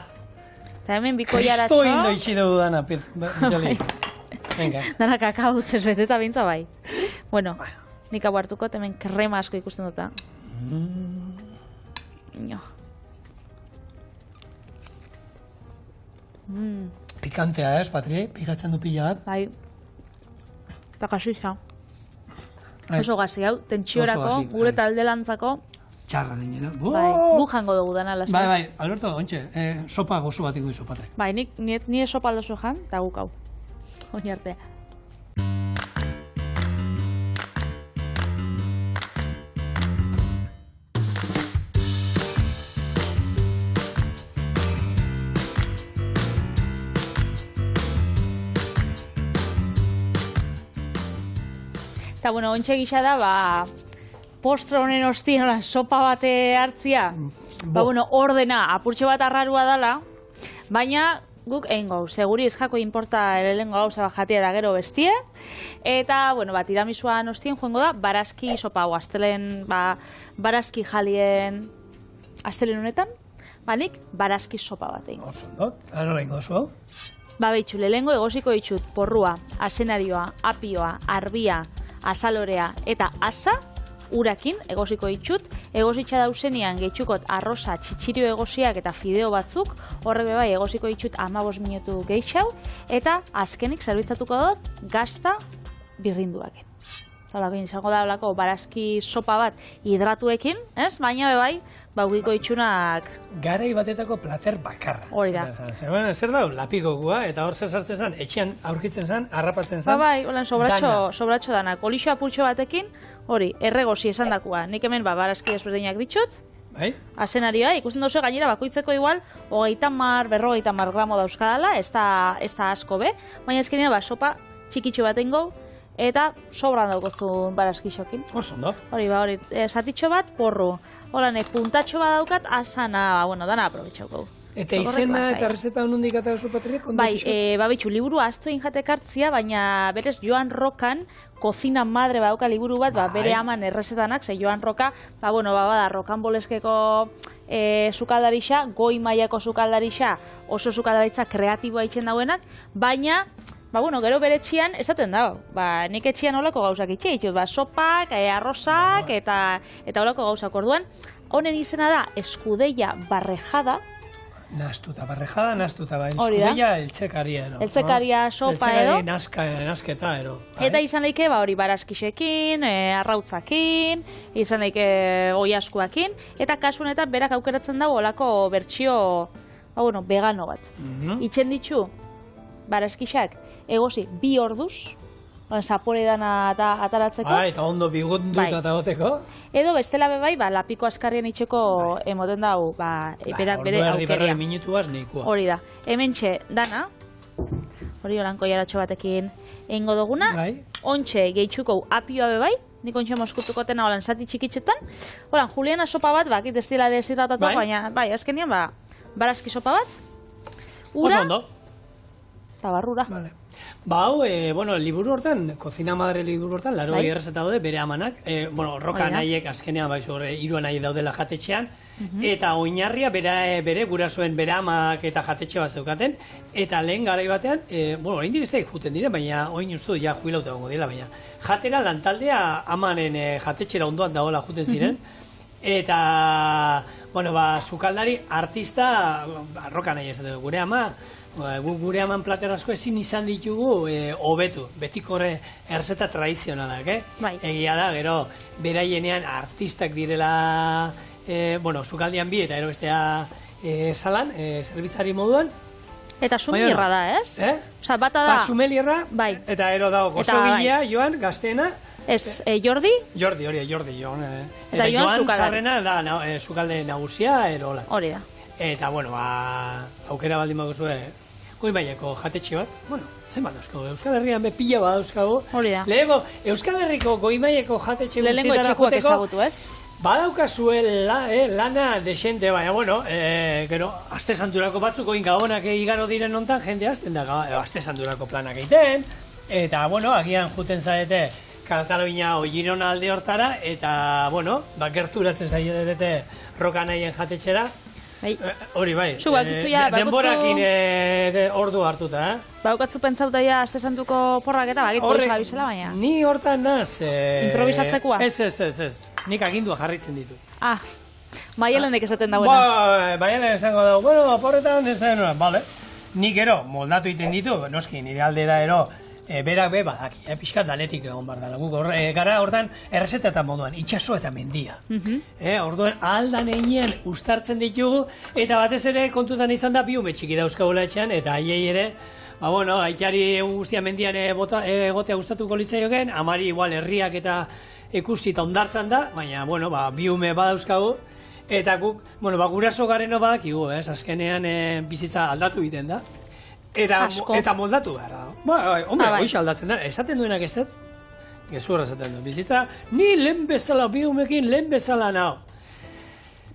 S2: Eta hemen bikoiaratxo...
S1: Kristo indo itxi dugu dana, Joli. Venga.
S2: Dana kakao utzez beteta bintza bai. Bueno, nik hau hartuko, hemen krema asko ikusten duta.
S1: Pikantea ez, Patri? Pikatzen du pila bat?
S2: Bai. Eta kasisa. Oso gazi hau, tentsiorako, gure taldelantzako.
S1: Txarra dinera.
S2: Bai, gu jango dugu dana lasai.
S1: Bai, Alberto, ontxe, sopa gozu bat ikudizu, Patri.
S2: Bai, nire sopa aldozu jan, eta guk hau. Oin arte. Eta, bueno, ontxe gisa da, postre honen ostien sopa bate hartzia. Bueno, ordena, apurtxo bat arrarua dala, baina guk egingo, seguri ez jako inporta lehengo gauza bat jatia da gero bestie. Eta, bueno, tiramisuan ostien joango da, barazki sopa hau, astelen, barazki jalien, astelen honetan, nik barazki sopa bat egin.
S1: Oso ondo, anola ingo zu hau?
S2: Behitxu, lehengo egosiko ditut porrua, asenarioa, apioa, arbia, azalorea eta asa, urakin egosiko ditut, egositxa dauzenean gehitxukot arroza, txitxirio egosiak eta fideo batzuk, horrek bai egosiko ditut 15 minutu gehitxau, eta azkenik zerbitzatuko dut gazta birrinduakin. Zaulakin izango da olako barazki sopa bat hidratuekin, ez? Baina bai, baugiko itxunak...
S1: Garai batetako plater bakarra.
S2: Hori da.
S1: Zer da, lapikokua, eta hor zer sartzen zen, etxean aurkitzen zen, harrapatzen zen.
S2: Bai, holan sobratxo danak. Olixo apurtxo batekin, hori, erregosi esan dakua. Nik hemen barazki ezberdinak ditut.
S1: Bai?
S2: Asenarioa, ikusten duzu gainera bakoitzeko igual, 30-40 gramo dauzkadala, ez da asko be, baina ezkenea sopa txikitxo bat ingo, eta sobran daukozun barazkixokin.
S1: Oso ondo.
S2: Hori, zatitxo bat, porru. Horan, puntatxo bat daukat, asana, dana aprobetxauko.
S1: Eta izena eta rezeta honundik eta oso Patriek?
S2: Bai, babitxu, liburu astu injatek hartzia, baina berez Joan Rokan, Kozina Madre badauka liburu bat, bere aman errezetanak, ze Joan Roka, bada, rokanboleskeko sukaldarixa, goi mailako sukaldarixa, oso sukaldaritza kreatiboa itzen dauenak, baina gero bere etxian esaten dago. Nik etxian olako gauzak itxe ditut, sopak, arrozak eta olako gauzak orduan. Honen izena da eskudeia barrejada.
S1: Nastuta, barrejada, nastuta, eskudeia eltsekaria ero.
S2: Eltsekaria sopa edo.
S1: Eltsekaria nasketa ero.
S2: Eta izan daike hori barazkixekin, arrautzakin, izan daike oiaskuakin, eta kasu honetan berak aukeratzen dago olako bertsio vegano bat. Itzen ditzu barazkixak egosi 2 orduz, zapore dana ataratzeko.
S1: Eta ondo bigundu eta goteko.
S2: Edo bestela bebai, lapiko askarrien itxeko emoten dau, bere aukeria.
S1: Ordu erdi minutuaz neikua.
S2: Hori da. Hementxe dana, hori olanko jaratxo batekin egingo duguna, ontxe gehitxuko apioa bebai, nik ontxe moskutuko tena holan zati txikitzetan. Holan, juliana sopa bat, bakit ez dira deshidratatu, baina, azkenian, barazki sopa bat,
S1: Oso
S2: ura,
S1: ondo.
S2: eta barrura.
S1: Vale. Ba, hau, bueno, liburu hortan, Cocina Madre liburu hortan, laro
S2: Bai.
S1: errezeta daude bere amanak. Roka
S2: Hori da.
S1: nahiek azkenean, bai, hiru anai daudela jatetxean, eta oinarria bere gurasoen bere amak eta jatetxe bat zeukaten, eta lehen garai batean, orain direztek juten dire, baina orain uste ja jubilauta gongo dira, baina jatera lantaldea amanen jatetxera ondoan dagoela juten ziren, eta, bueno, sukaldari artista, roka nahi ez dugu, gure ama, gure aman plater asko ezin izan ditugu hobetu, betiko erzeta tradizionalak,
S2: Bai.
S1: Egia da, gero, beraienean artistak direla, sukaldian bi eta ero bestea salan, zerbitzari moduan.
S2: Eta sumelierra da, ez? Osa, bata da...
S1: Sumelierra,
S2: bai.
S1: eta ero dago gozogilea, Joan, gazteena.
S2: Ez, Jordi?
S1: Jordi, Joan.
S2: Eta Joan sukaldari.
S1: Sarrena da, sukalde nagusia, erola.
S2: Hori da.
S1: Eta, aukera baldin baguzue, goi mailako jatetxe bat, zenbat dauzkago, Euskal Herrian be pila bat dauzkago.
S2: Hori da.
S1: Lehego, Euskal Herriko goi mailako jatetxe
S2: Lehenengo
S1: guztietara
S2: etxekoak
S1: joteko,
S2: ezagutu, ez?
S1: badaukazue lana desente, baina, gero, aste santurako batzuk oin gabonak igaro diren nontan, jende azten da, aste santurako planak egiten, eta, agian juten zaete Kataluña o Girona alde hortara, eta, gerturatzen zaio dute roka nahien jatetxera. Hori bai, denborakin ordu hartuta,
S2: Baukatzu pentsautaia aste santuko porrak eta bagitu izan abizela baina.
S1: Ni hortan naz...
S2: Improvisatzekoa?
S1: Ez. Nik agindua jarritzen ditu.
S2: Maialenek esaten dauena.
S1: Maialen esango dago, porretan ez da denura, bale. Nik ero, moldatu egiten ditu, noski, nire aldera ero, berak be badaki, pixkat lanetik egon bar dala. Gara hortan errezetetan moduan, itxaso eta mendia. Orduan aldan einean ustartzen ditugu, eta batez ere kontutan izan da biume txiki dauzkagula etxean, eta haiei ere, aitari egun guztia mendian egotea gustatuko litzaioken, amari igual herriak eta ikusi eta ondartzan da, baina, biume badauzkagu, eta guk, guraso gareno badakigu, azkenean bizitza aldatu egiten da. Eta moldatu gara. Hoxe aldatzen da, esaten duenak ez ez? Gezurra esaten du, bizitza, ni lehen bezala, biumekin lehen bezala nao.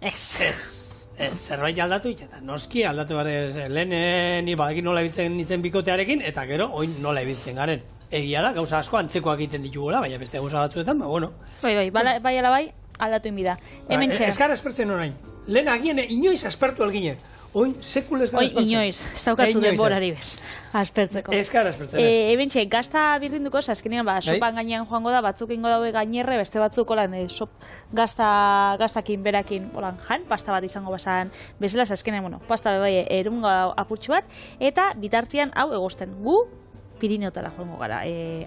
S1: Ez, zerbait aldatu eta noski aldatu gara lehen ni badakin nola ibiltzen nintzen bikotearekin, eta gero, oin nola ibiltzen garen. Egia da, gauza asko antzekoak egiten ditugula, baina beste gauza batzuetan,
S2: Bai, aldatu inbida. Hemen txea.
S1: Ez gara espertzen orain. Lehen agien inoiz aspertu alginen. Oin sekulez gara espertzen.
S2: Inoiz, ez daukatzu denborari bez. Aspertzeko.
S1: Ez gara espertzen.
S2: Hemen txea, gazta birrinduko, azkenean, sopan gainean joango da, batzuk ingo daue gainerre, beste batzuk olan, gaztakin berakin, olan, pasta bat izango bazan, bezala, azkenean, pasta bai, erungo apurtxu bat, eta bitartian hau egosten. Gu, Pirineotara joango gara,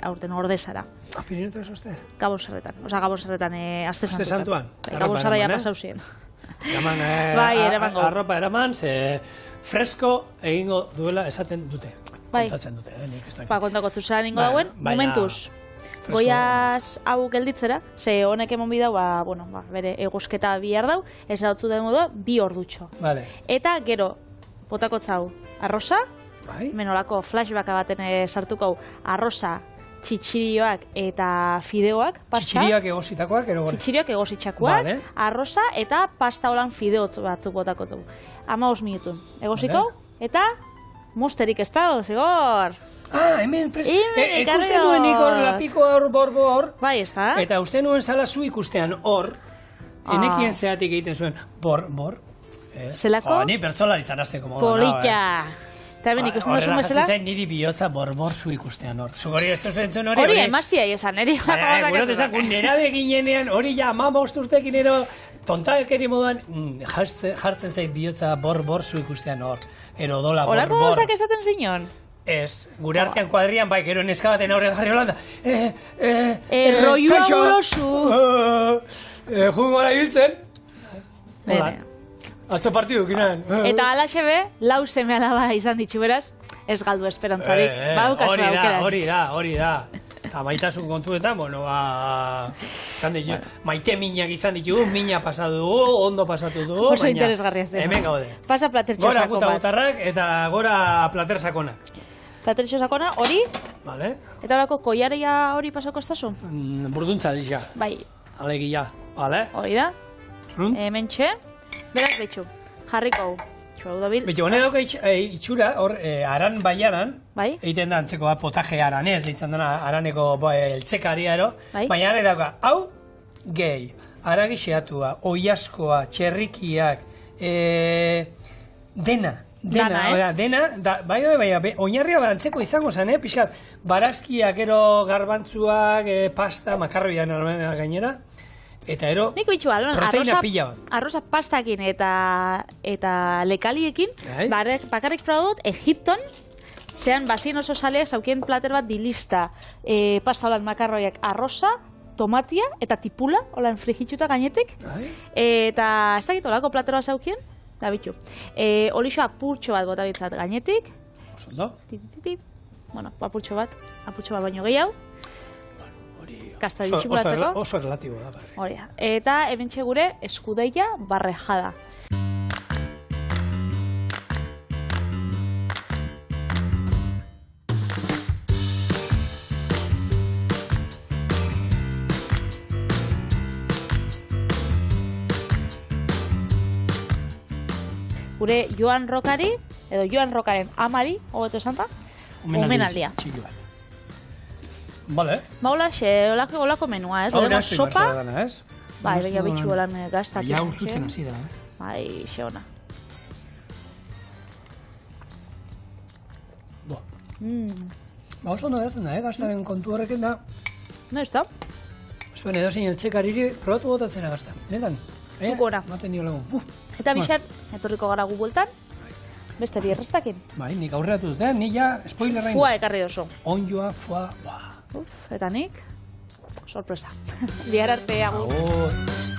S2: aurten Ordezara.
S1: Pirineotara zozte?
S2: Gabon Zerretan, aste
S1: santuan.
S2: Gabon Zara ja pasau ziren.
S1: Eraman arropa eraman, ze fresko egingo duela esaten dute. Kontatzen dute,
S2: kontako zuzelan ingo dauen, momentuz. Goiaz hau gelditzera, ze honek emon bidau, bere egosketa bihar dau, ez dautzu den modua, 2 ordutxo. Eta gero, botakotzau, arroza, menolako flashbacka baten sartuko, arroza, txitxirioak eta fideoak, pasta.
S1: Txitxirioak egositakoak, ero gore?
S2: Txitxirioak egositxakoak, arroza eta pasta holan fideo batzuk botako dugu. 15 minutun. Egosiko, eta mosterik ez da, zigor.
S1: Hemen ikusten nuen ikor lapiko hor.
S2: Bai, ez da.
S1: Eta uste nuen zala zu ikustean hor, enekien zeatik egiten zuen, bor.
S2: Zelako?
S1: Ni pertsonalitzan azteko modu.
S2: Politxa. Eta hemen ikusten duzu mesela?
S1: Horrela niri bihotza borbor zu ikustean hor. Zugori ez duzu entzun hori?
S2: Hori emazia esan, neri.
S1: Nera beginenean, hori ja 15 urtekin ero tontakeri moduan jartzen zait bihotza borbor zu ikustean hor. Ero dola borbor.
S2: Horako gauzak esaten zinon?
S1: Ez, gure artean kuadrian bai, gero neska baten aurre jarri holanda.
S2: Erroiua bulosu.
S1: Jungora hiltzen.
S2: Bene.
S1: Atzo partidu ginean.
S2: Eta alaxe be, 4 seme alaba izan ditu beraz, ez galdu esperantzarik.
S1: Hori da. Eta maitasun kontuetan, maite minak izan ditugu, mina pasatu dugu, ondo pasatu dugu.
S2: Oso interesgarria zen.
S1: Hemen gaude.
S2: Pasa platertxo sakon bat.
S1: Gora gutarrak eta gora plater sakonak.
S2: Platertxo sakona, hori?
S1: Vale.
S2: Eta horako koiaria hori pasako ez tasun?
S1: Burduntza dira.
S2: Bai.
S1: Alegia, vale?
S2: Hori da. Hemen txe. Beraz behitxu, jarriko. Itxura hau dabil.
S1: Beti, honek dauka itxura, hor, aran baiaran,
S2: Bai?
S1: egiten da antzeko potaje aranez, deitzen dena araneko eltzekaria ero,
S2: Bai.
S1: baina ara dauka, hau, gehi, aragi xeatua, oiaskoa, txerrikiak, dena, bai, oinarria antzeko izango zen, pixkat, barazkiak, gero garbantzuak, pasta, makarroia gainera, eta ero,
S2: Niko itxua,
S1: proteina pila bat.
S2: arroza pastakin eta lekaliekin,
S1: Bai.
S2: bakarrik proba dut, Egipton, zean bazien oso saleak zaukien plater bat dilista, pasta holan makarroiak arroza, tomatia eta tipula, holan frigitxuta gainetik,
S1: Bai.
S2: eta ez dakit olako platero bat zaukien, da bitxu. Olixo apurtxo bat bota bitzat gainetik,
S1: Oso ondo.
S2: bueno, apurtxo bat baino gehiago, kasta
S1: Oso
S2: disipulatzeko.
S1: oso relatibo da, barri.
S2: Hori da. Eta hementxe gure eskudeia barrejada. Gure Joan Rokari, edo Joan Rokaren amari, hobeto esan da, omenaldia.
S1: Txiki bat. Vale.
S2: Ba, holako menua, ez?
S1: Hau
S2: Lehenengo
S1: nazti
S2: sopa,
S1: martela dana, ez?
S2: bai, begia bitxu holan gaztak.
S1: Ja urtutzen hasi da,
S2: Bai, xeona.
S1: Bo. Ba, oso ondo geratzen da, gaztaren kontu horrekin da.
S2: No, ez da?
S1: Zuen edozein eltzekariri probatu botatzera gazta. Netan?
S2: Zukora.
S1: Maten dio lagun.
S2: Eta bixar, etorriko gara gu bueltan, beste bi errestakin.
S1: Bai, nik aurreratu dut, ni ja spoilerra
S2: Fua ekarri dozu.
S1: Onjoa, fua,
S2: Eta nik, sorpresa. Bihar arte agur.
S1: Agur.